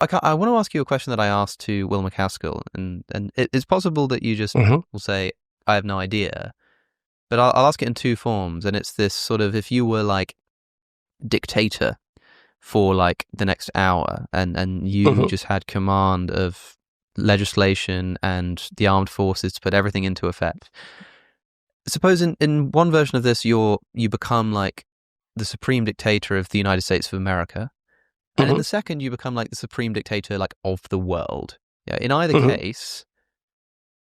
I want to ask you a question that I asked to Will McCaskill, and it's possible that you just Hmm. will say, I have no idea, but I'll ask it in two forms, and it's this sort of, if you were like dictator for like the next hour, and you Hmm. just had command of legislation and the armed forces to put everything into effect. Suppose in one version of this, you become like the supreme dictator of the United States of America, and in Hmm. the second, you become like the supreme dictator like of the world. Yeah. In either Hmm. case,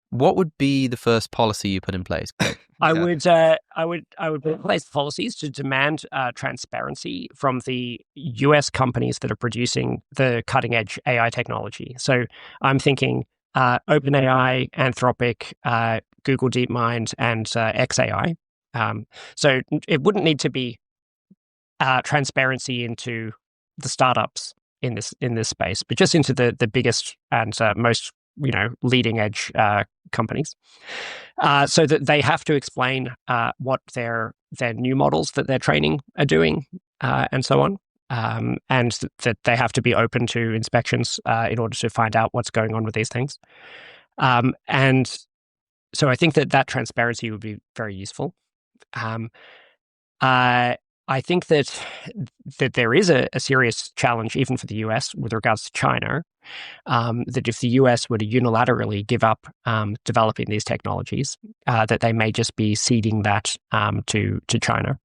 what would be the first policy you put in place? I Yeah. would, I would put in place policies to demand transparency from the US companies that are producing the cutting edge AI technology. So I'm thinking OpenAI, Anthropic, Google DeepMind, and xAI. So it wouldn't need to be transparency into the startups in this space, but just into the biggest and most leading edge companies, so that they have to explain what their new models that they're training are doing, and so on, and that they have to be open to inspections in order to find out what's going on with these things. And so I think that transparency would be very useful. Um, uh, I think that there is a serious challenge, even for the US, with regards to China. That if the US were to unilaterally give up developing these technologies, that they may just be ceding that to China.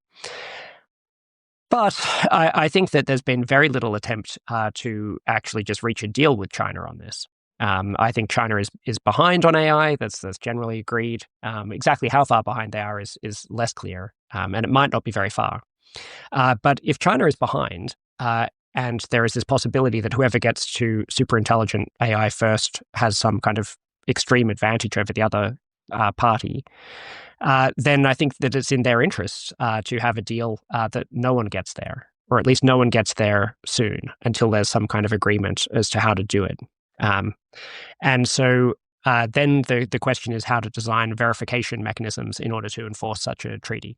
But I think that there's been very little attempt to actually just reach a deal with China on this. I think China is behind on AI. That's generally agreed. Exactly how far behind they are is less clear, and it might not be very far. But if China is behind, and there is this possibility that whoever gets to super intelligent AI first has some kind of extreme advantage over the other party, then I think that it's in their interests to have a deal that no one gets there, or at least no one gets there soon until there's some kind of agreement as to how to do it. Um, and so then the question is how to design verification mechanisms in order to enforce such a treaty.